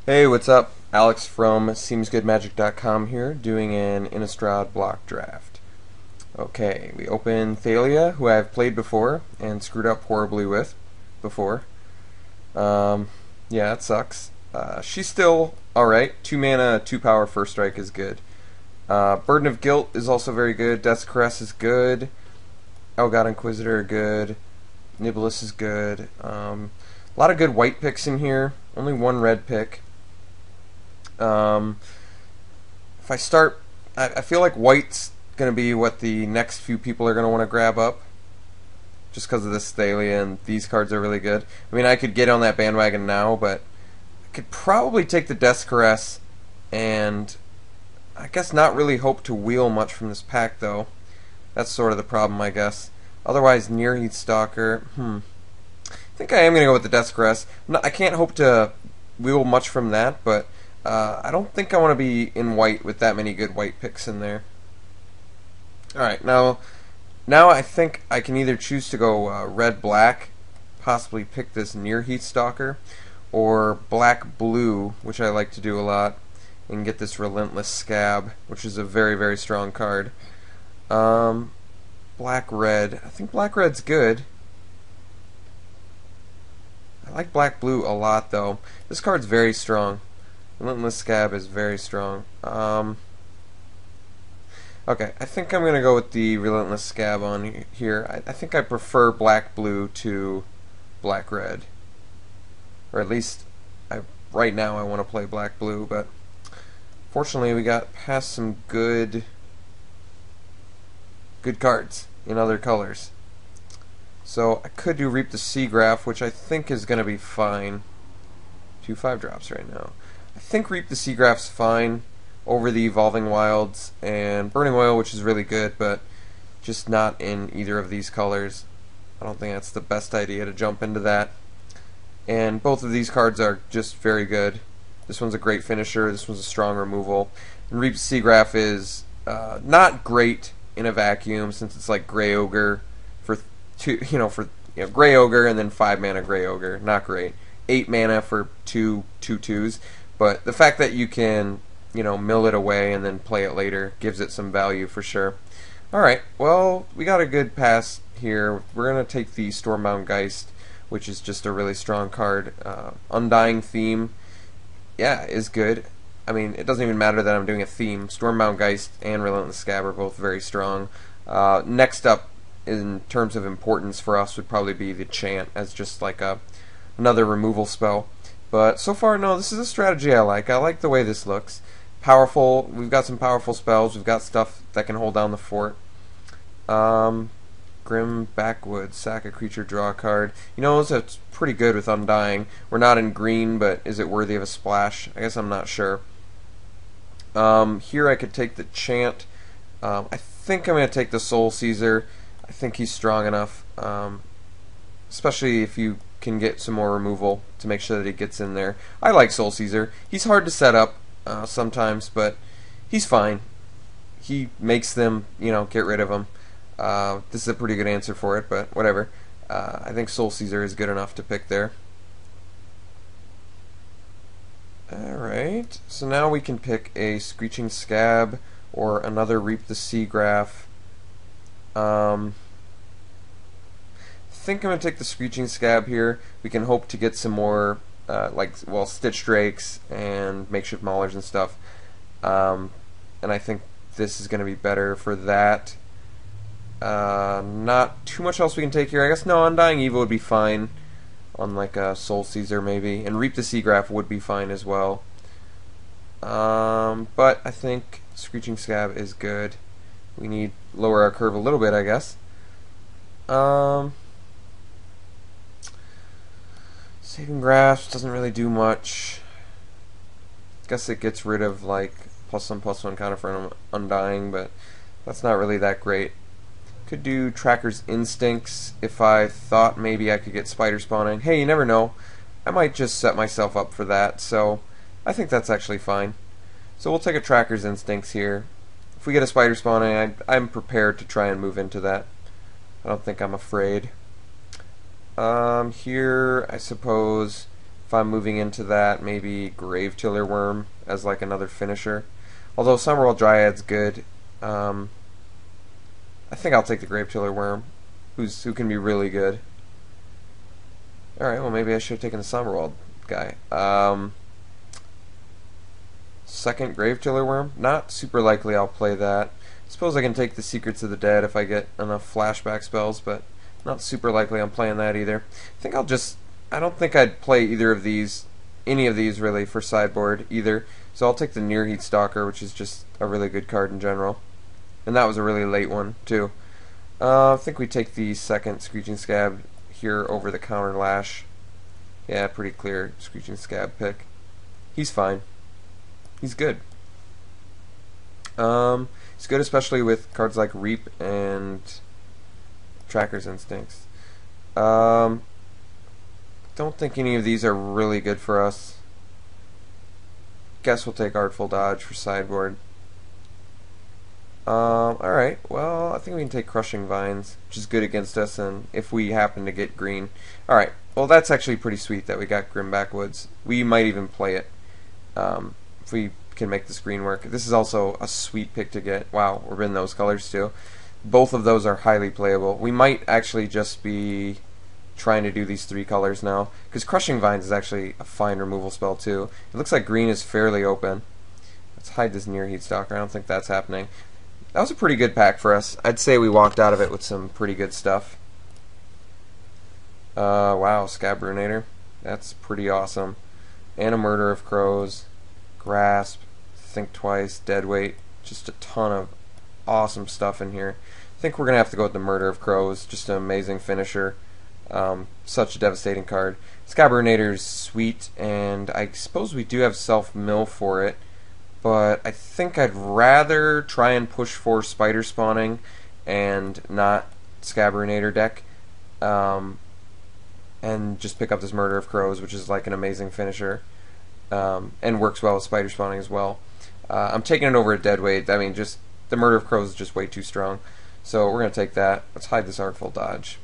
Hey, what's up? Alex from SeemsGoodMagic.com here, doing an Innistrad block draft. Okay, we open Thalia, who I've played before and screwed up horribly with before. Yeah, it sucks. She's still alright. 2 mana, 2 power, first strike is good. Burden of Guilt is also very good. Death's Caress is good. Elgod Inquisitor are good. Nibelus is good. A lot of good white picks in here. Only one red pick. If I start, I feel like white's going to be what the next few people are going to want to grab up, just because of this Thalia, and these cards are really good. I mean, I could get on that bandwagon now, but I could probably take the Death's Caress, and I guess not really hope to wheel much from this pack, though. That's sort of the problem, I guess. Otherwise, Nearheath Stalker, I think I am going to go with the Death's Caress. I can't hope to wheel much from that, but I don't think I want to be in white with that many good white picks in there. Alright, now I think I can either choose to go red-black, possibly pick this Nearheath Stalker, or black-blue, which I like to do a lot, and get this Relentless Scab, which is a very, very strong card. Black-red. I think black-red's good. I like black-blue a lot, though. This card's very strong. Relentless Scab is very strong. Okay, I think I'm going to go with the Relentless Scab on here. I think I prefer black-blue to black-red. Or at least, right now I want to play black-blue, but fortunately we got past some good cards in other colors. So I could do Reap the Seagraph, which I think is going to be fine. 2 5-drops right now. I think Reap the Seagraph's fine over the Evolving Wilds and Burning Oil, which is really good, but just not in either of these colors. I don't think that's the best idea to jump into that. And both of these cards are just very good. This one's a great finisher, this one's a strong removal. And Reap the Seagraph is not great in a vacuum, since it's like Grey Ogre for Grey Ogre and then 5 mana Grey Ogre. Not great. 8 mana for 2 2/2s. But the fact that you can, mill it away and then play it later gives it some value for sure. Alright, well, we got a good pass here. We're going to take the Stormbound Geist, which is just a really strong card. Undying Theme, yeah, is good. I mean, it doesn't even matter that I'm doing a theme. Stormbound Geist and Relentless Scab are both very strong. Next up, in terms of importance for us, would probably be the Chant, as just like another removal spell. But so far, no, this is a strategy I like. I like the way this looks. Powerful. We've got some powerful spells. We've got stuff that can hold down the fort. Grim Backwoods. Sack a creature, draw a card. It's pretty good with Undying. We're not in green, but is it worthy of a splash? I guess I'm not sure. Here I could take the Chant. I think I'm going to take the Soul Caesar. I think he's strong enough. Especially if you can get some more removal to make sure that he gets in there. I like Soul Caesar. He's hard to set up sometimes, but he's fine. He makes them, get rid of them. This is a pretty good answer for it, but whatever. I think Soul Caesar is good enough to pick there. Alright, so now we can pick a Screeching Scab or another Reap the Seagraph. I think I'm going to take the Screeching Scab here. We can hope to get some more, Stitch Drakes and Makeshift Maulers and stuff. And I think this is going to be better for that. Not too much else we can take here. I guess, no, Undying Evil would be fine on like a Soul Caesar maybe. And Reap the Seagraph would be fine as well. But I think Screeching Scab is good. We need to lower our curve a little bit, I guess. Saving Grasp doesn't really do much. Guess it gets rid of like +1/+1 counter for Undying, but that's not really that great. Could do Tracker's Instincts if I thought maybe I could get Spider Spawning. Hey, you never know. I might just set myself up for that, so I think that's actually fine. So we'll take a Tracker's Instincts here. If we get a Spider Spawning, I'm prepared to try and move into that. I don't think I'm afraid. Here, I suppose, If I'm moving into that, maybe Grave Tiller Worm as like another finisher. Although Summerwell Dryad's good. I think I'll take the Grave Tiller Worm, who can be really good. Alright, well maybe I should have taken the Summerwell guy. Second Grave Tiller Worm. Not super likely I'll play that. Suppose I can take the Secrets of the Dead if I get enough flashback spells, but not super likely I'm playing that either. I don't think I'd play any of these really for sideboard either. So I'll take the Nearheat Stalker, which is just a really good card in general. And that was a really late one too. I think we take the second Screeching Scab here over the Counter Lash. Yeah, pretty clear Screeching Scab pick. He's fine. He's good. He's good especially with cards like Reap and Tracker's Instincts. Don't think any of these are really good for us. Guess we'll take Artful Dodge for sideboard. Alright, well, I think we can take Crushing Vines, which is good against us, and if we happen to get green. Alright, well, that's actually pretty sweet that we got Grim Backwoods. We might even play it if we can make this green work. This is also a sweet pick to get. Wow, we're in those colors too. Both of those are highly playable. We might actually just be trying to do these 3 colors now, because Crushing Vines is actually a fine removal spell too. It looks like green is fairly open. Let's hide this Nearheat Stalker. I don't think that's happening. That was a pretty good pack for us. I'd say we walked out of it with some pretty good stuff. Wow, Scabrunator. That's pretty awesome. And a Murder of Crows. Grasp. Think Twice. Deadweight. Just a ton of awesome stuff in here. I think we're going to have to go with the Murder of Crows. Just an amazing finisher. Such a devastating card. Scabrunator is sweet, and I suppose we do have self-mill for it. But I think I'd rather try and push for Spider Spawning and not Scabrunator deck, and just pick up this Murder of Crows, which is like an amazing finisher, and works well with Spider Spawning as well. I'm taking it over a Deadweight. I mean, just the Murder of Crows is just way too strong, so we're going to take that. Let's hide this Artful Dodge.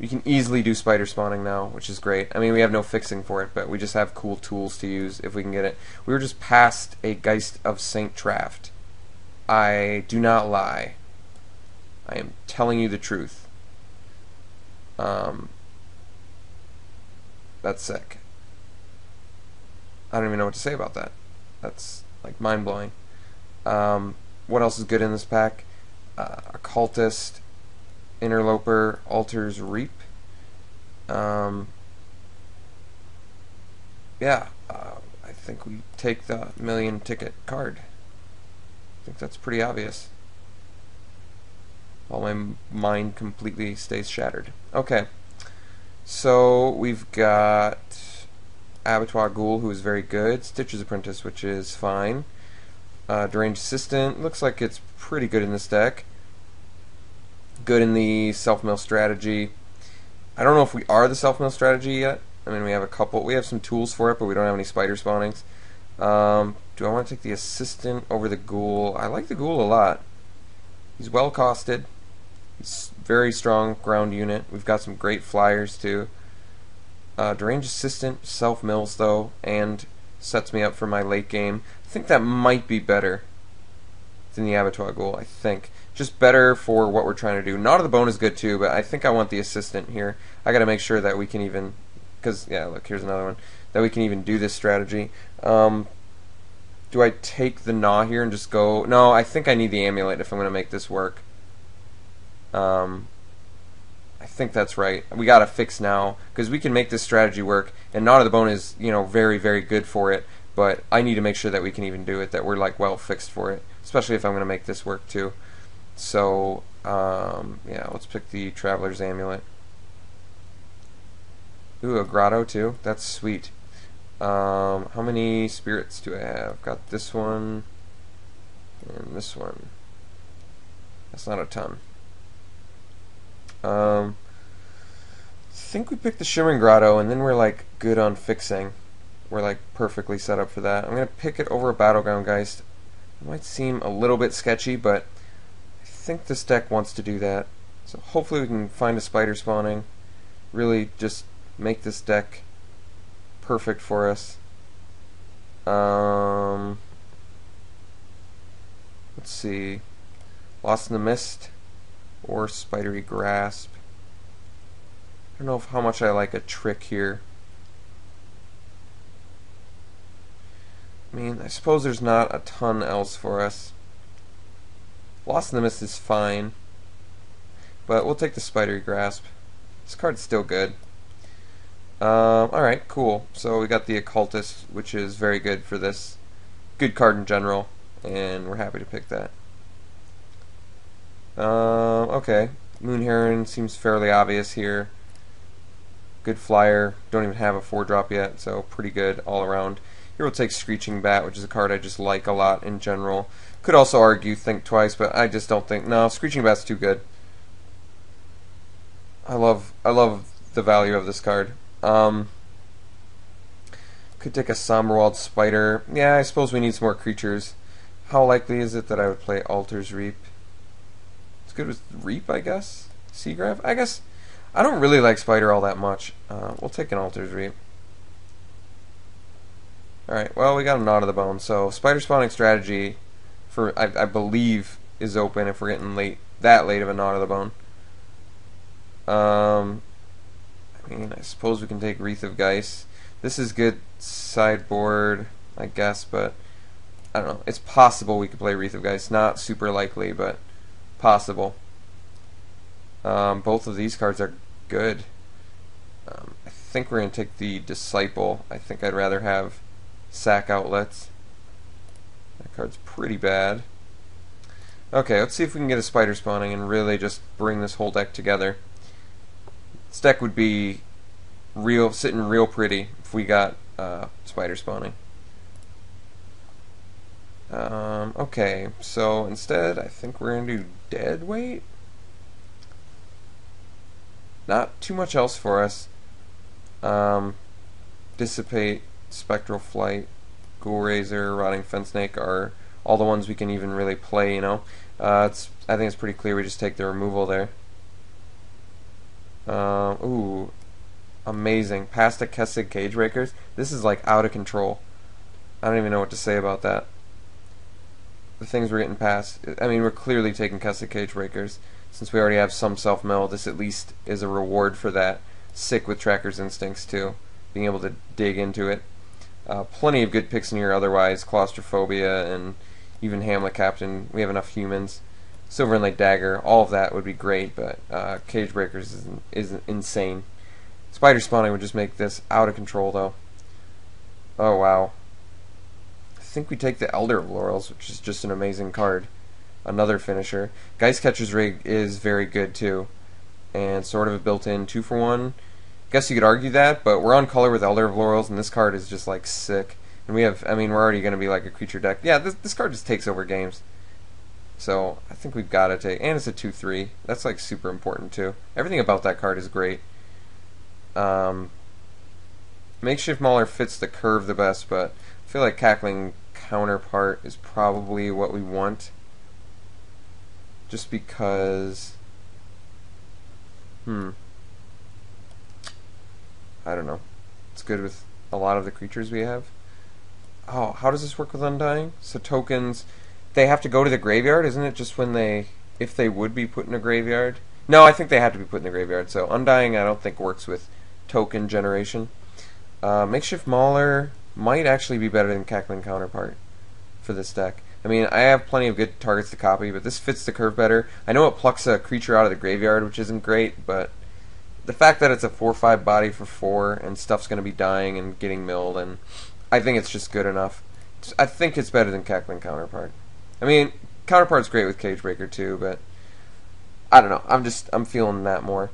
We can easily do Spider Spawning now, which is great. I mean, we have no fixing for it, but we just have cool tools to use if we can get it. We were just past a Geist of Saint Traft. I do not lie. I am telling you the truth. That's sick. I don't even know what to say about that. That's like mind-blowing. What else is good in this pack? Occultist, Interloper, Altars Reap. Yeah, I think we take the million ticket card. I think that's pretty obvious. While my mind completely stays shattered. Okay, so we've got Abattoir Ghoul, who is very good. Stitcher's Apprentice, which is fine. Deranged Assistant, looks like it's pretty good in this deck. Good in the self-mill strategy. I don't know if we are the self-mill strategy yet. I mean, we have some tools for it, but we don't have any Spider Spawnings. Do I want to take the Assistant over the Ghoul? I like the Ghoul a lot. He's well costed. He's very strong ground unit. We've got some great flyers too. Deranged Assistant self-mills though, and sets me up for my late game. I think that might be better than the Abattoir Ghoul, I think. Just better for what we're trying to do. Gnaw to the Bone is good too, but I think I want the Assistant here. I gotta make sure that we can even, because, yeah, look, here's another one, that we can even do this strategy. Do I take the Gnaw here and just go? No, I think I need the Amulet if I'm gonna make this work. I think that's right. We gotta fix now, because we can make this strategy work, and Gnaw to the Bone is, you know, very, very good for it, but I need to make sure that we can even do it, that we're, like, well fixed for it, especially if I'm gonna make this work too. So, yeah, let's pick the Traveler's Amulet. Ooh, a Grotto too. That's sweet. How many spirits do I have? Got this one and this one. That's not a ton. I think we picked the Shimmering Grotto, and then we're like good on fixing. We're like perfectly set up for that. I'm gonna pick it over a Battleground Geist. It might seem a little bit sketchy, but I think this deck wants to do that. So hopefully we can find a Spider Spawning. Really just make this deck perfect for us. Let's see. Lost in the Mist or Spidery Grasp. I don't know how much I like a trick here. I mean, I suppose there's not a ton else for us. Lost in the Mist is fine, but we'll take the Spidery Grasp. This card's still good. Alright, cool. So we got the Occultist, which is very good for this. Good card in general, and we're happy to pick that. Okay. Moon Heron seems fairly obvious here. Good flyer. Don't even have a 4-drop yet, so pretty good all around. Here we'll take Screeching Bat, which is a card I just like a lot in general. Could also argue Think Twice, but I just don't think... No, Screeching Bat's too good. I love the value of this card. Could take a Somberwald Spider. Yeah, I suppose we need some more creatures. How likely is it that I would play Altar's Reap? It's good with Reap, I guess? Seagraph? I guess... I don't really like Spider all that much. We'll take an Altar's Reap. Alright, well, we got a Knot of the Bone, so Spider Spawning Strategy, for I believe, is open if we're getting that late of a Knot of the Bone. I mean, I suppose we can take Wreath of Geist. This is good sideboard, I guess, but I don't know. It's possible we could play Wreath of Geist. Not super likely, but possible. Both of these cards are good. I think we're going to take the Disciple. I think I'd rather have Sack Outlets. That card's pretty bad. Okay, let's see if we can get a Spider Spawning and really just bring this whole deck together. This deck would be sitting real pretty if we got Spider Spawning. Okay, so instead I think we're going to do Deadweight. Not too much else for us. Dissipate, Spectral Flight, Ghoul Razor, Rotting Fensnake are all the ones we can even really play, you know. I think it's pretty clear we just take the removal there. Ooh, amazing. Past a Kessig Cagebreakers. This is like out of control. I don't even know what to say about that. The things we're getting past. I mean, we're clearly taking Kessig Cagebreakers. Since we already have some self-mill, this at least is a reward for that. Sick with Tracker's Instincts, too. Being able to dig into it. Plenty of good picks in here otherwise. Claustrophobia and even Hamlet Captain. We have enough humans. Silver Inlay Dagger. All of that would be great, but Cagebreakers is insane. Spider Spawning would just make this out of control, though. Oh, wow. I think we take the Elder of Laurels, which is just an amazing card. Another finisher. Geistcatcher's Rig is very good too, and sort of a built-in 2-for-1. Guess you could argue that, but we're on color with Elder of Laurels, and this card is just like sick. And we have, I mean, we're already going to be like a creature deck. Yeah, this card just takes over games. So I think we've got to take, and it's a 2/3. That's like super important too. Everything about that card is great. Makeshift Mauler fits the curve the best, but I feel like Cackling Counterpart is probably what we want. Just because, I don't know. It's good with a lot of the creatures we have. Oh, how does this work with Undying? So tokens, they have to go to the graveyard, isn't it? Just when if they would be put in a graveyard? No, I think they have to be put in the graveyard. So Undying, I don't think works with token generation. Makeshift Mauler might actually be better than Cackling Counterpart for this deck. I mean, I have plenty of good targets to copy, but this fits the curve better. I know it plucks a creature out of the graveyard, which isn't great, but the fact that it's a 4/5 body for 4 and stuff's going to be dying and getting milled, and I think it's just good enough. I think it's better than Cackling Counterpart. I mean, Counterpart's great with Cagebreaker too, but I don't know. I'm feeling that more.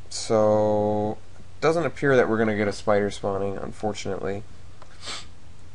So it doesn't appear that we're going to get a Spider Spawning, unfortunately.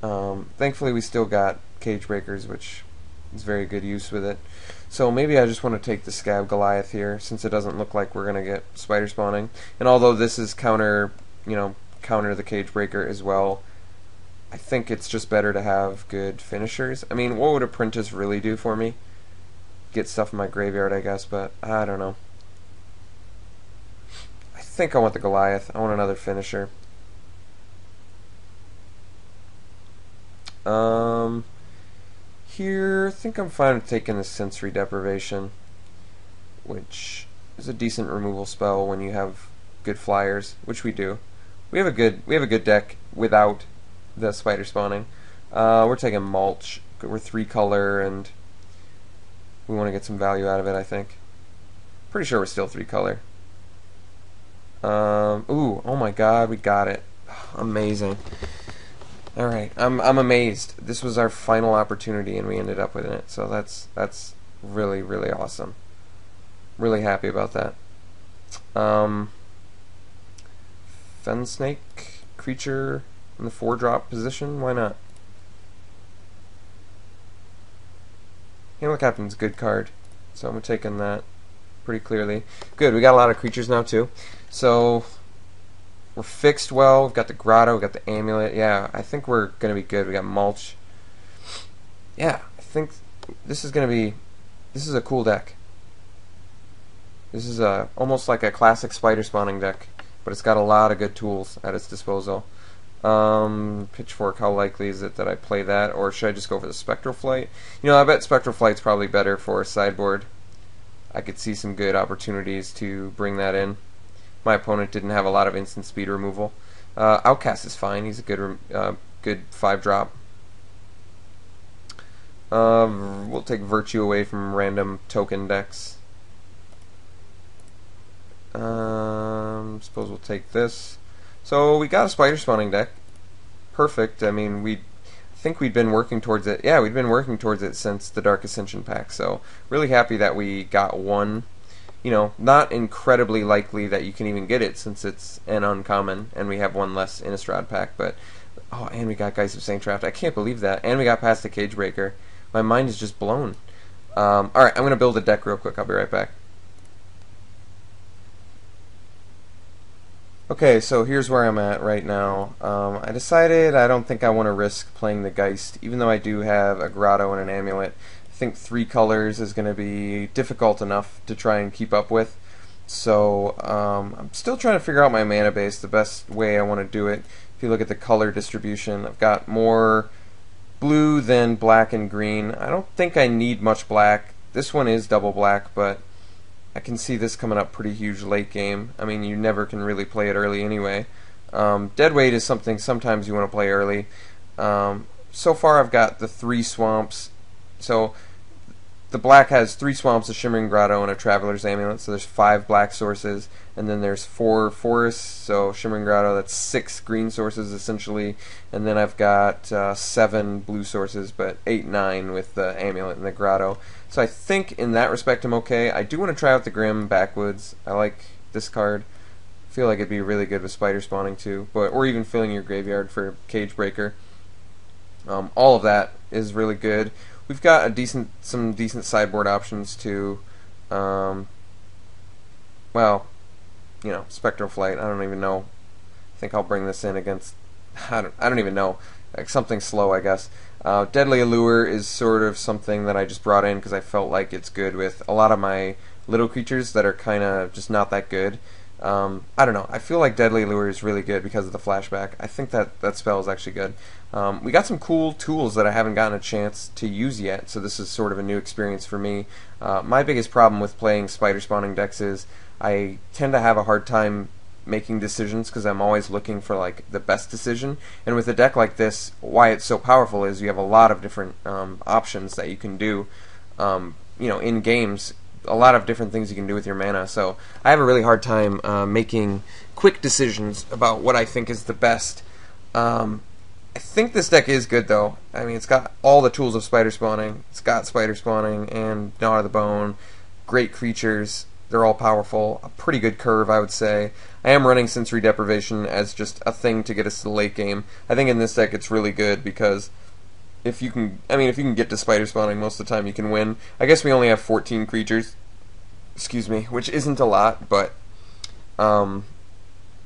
Thankfully we still got Cagebreakers, which is very good use with it. So maybe I just want to take the Scab Goliath here, since it doesn't look like we're going to get Spider Spawning. And although this is counter the Cagebreaker as well, I think it's just better to have good finishers. I mean, what would Apprentice really do for me? Get stuff in my graveyard, I guess, but I don't know. I think I want the Goliath. I want another finisher. Here, I think I'm fine with taking the sensory deprivation, which is a decent removal spell when you have good flyers, which we do. We have a good deck without the spider spawning. We're taking mulch. We're 3-color, and we want to get some value out of it, I think. Pretty sure we're still 3-color. Ooh, oh my god, we got it. Amazing. Alright, I'm amazed. This was our final opportunity and we ended up with it. So that's really, really awesome. Really happy about that. Fen Snake creature in the 4-drop position, why not? Handle Captain's a good card, so I'm taking that pretty clearly. Good, we got a lot of creatures now too. So we're fixed well, we've got the grotto, we've got the amulet. Yeah, I think we're gonna be good. We got mulch. Yeah, I think this is a cool deck. This is almost like a classic spider spawning deck, but it's got a lot of good tools at its disposal. Pitchfork, how likely is it that I play that, or should I just go for the Spectral Flight? You know, I bet Spectral Flight's probably better for a sideboard. I could see some good opportunities to bring that in. My opponent didn't have a lot of instant speed removal. Outcast is fine. He's a good 5-drop. We'll take Virtue away from random token decks. Suppose we'll take this. So we got a spider spawning deck. Perfect. I mean, I think we'd been working towards it. Yeah, we'd been working towards it since the Dark Ascension pack. So really happy that we got one. You know, not incredibly likely that you can even get it since it's an uncommon, and we have one less Innistrad pack. But oh, and we got Geist of Sanctraft. I can't believe that. And we got past the Cage Breaker. My mind is just blown. All right, I'm gonna build a deck real quick. I'll be right back. Okay, so here's where I'm at right now. I decided I don't think I want to risk playing the Geist, even though I do have a Grotto and an Amulet. I think 3 colors is going to be difficult enough to try and keep up with. So I'm still trying to figure out my mana base, the best way I want to do it. If you look at the color distribution, I've got more blue than black and green. I don't think I need much black. This one is double black, but I can see this coming up pretty huge late game. I mean, you never can really play it early anyway. Deadweight is something sometimes you want to play early. So far I've got the 3 swamps. So the black has 3 swamps, a Shimmering Grotto, and a Traveler's Amulet. So there's 5 black sources, and then there's 4 forests. So Shimmering Grotto, that's 6 green sources essentially. And then I've got 7 blue sources, but 8, 9 with the Amulet and the Grotto. So I think in that respect I'm okay. I do want to try out the Grim Backwoods. I like this card. I feel like it'd be really good with spider spawning too, or even filling your graveyard for Cage Breaker. All of that is really good. We've got some decent sideboard options too. Well, you know, Spectral Flight. I don't even know. I think I'll bring this in against. I don't even know. Like something slow, I guess. Deadly Allure is sort of something that I just brought in because I felt like it's good with a lot of my little creatures that are kind of just not that good. I don't know. I feel like Deadly Allure is really good because of the flashback. I think that spell is actually good. We got some cool tools that I haven't gotten a chance to use yet, so this is sort of a new experience for me. My biggest problem with playing spider spawning decks is I tend to have a hard time making decisions because I'm always looking for like the best decision. And with a deck like this, why it's so powerful is you have a lot of different options that you can do. You know, in games, a lot of different things you can do with your mana. So I have a really hard time making quick decisions about what I think is the best. I think this deck is good though. I mean, it's got all the tools of spider spawning. It's got spider spawning and Gnaw of the Bone, great creatures. They're all powerful. A pretty good curve, I would say. I am running sensory deprivation as just a thing to get us to the late game. I think in this deck it's really good because if you can get to spider spawning most of the time, you can win. I guess we only have 14 creatures, excuse me, which isn't a lot, but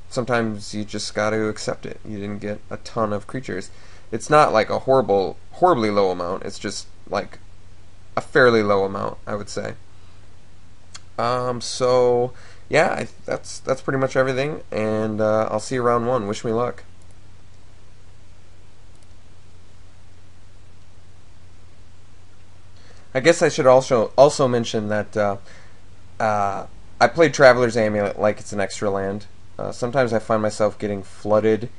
sometimes you just got to accept it. You didn't get a ton of creatures. It's not like a horribly low amount. It's just like a fairly low amount, I would say. So yeah, that's pretty much everything, and I'll see you round one. Wish me luck. I guess I should also mention that I played Traveler's Amulet like it's an extra land. Sometimes I find myself getting flooded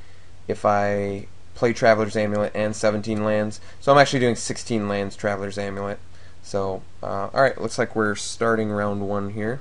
if I play Traveler's Amulet and 17 lands. So I'm actually doing 16 lands Traveler's Amulet. So, alright, looks like we're starting round one here.